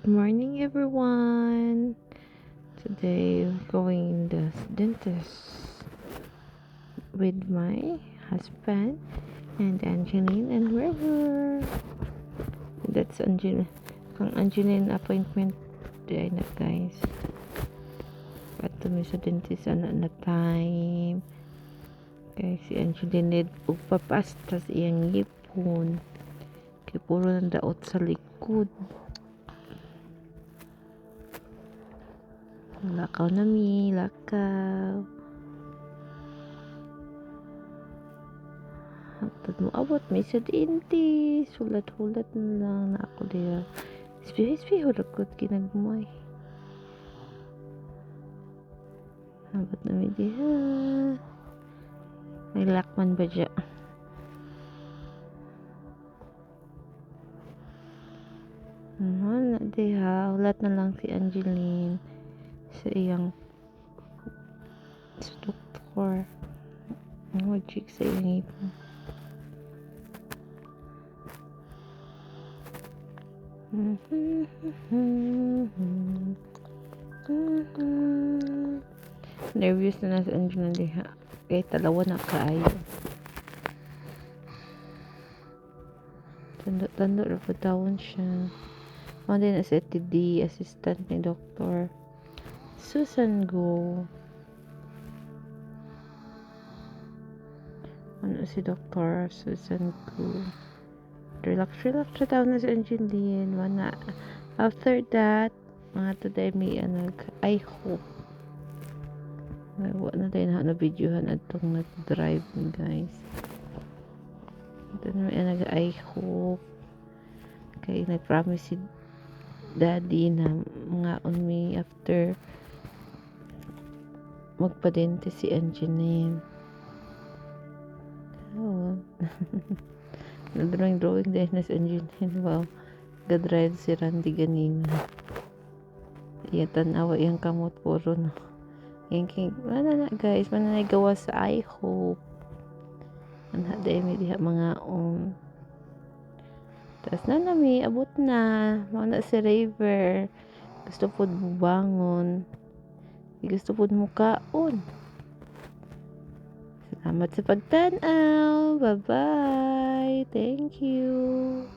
Good morning, everyone. Today, we're going to the dentist with my husband and Angeline and River. That's Angeline appointment day na, guys. Pato mi sa dentist na time. Kaya si Angeline need ugpapasta sa iyang ngipon. Kaya puro nang daot sa likod. Lakaw na mi, lakaw. Hantad mo abot may sa dentist. Hulat-hulat na lang na ako diya. Ispi-ispi hulat ko kinagmay. Abot na mi diya. May lakman ba diya? Na diya. Hulat na lang si Angeline sa iyang sa doktor. Check sa iyang ipon. Nervous na sa Angeline diha. Kaya talawa na kaayo. Tando na po tawon siya. Ako din as TD, assistant ni Dr. Susan Go. Ano si Dr. Susan Go. Relax sa tawon na si Angeline. After that, mga today may I hope. Wala na tayo na videohan at itong nag-drive guys. Ito na may I hope. Kaya nag-promise si daddy na mga on me after magpadente si Angeline. Oh. Drawing dahil na si Angeline. Wow. Ga-drive si Randy ganina. Iya tanawa iyang kamot puro no. Mana na guys, mana na gawa sa I hope. Ana dahil may diha mga tas na nami, abot na. Mga si Raver. Gusto po mo bangon. Gusto po mo kaon. Salamat sa pagtanaw. Bye-bye. Thank you.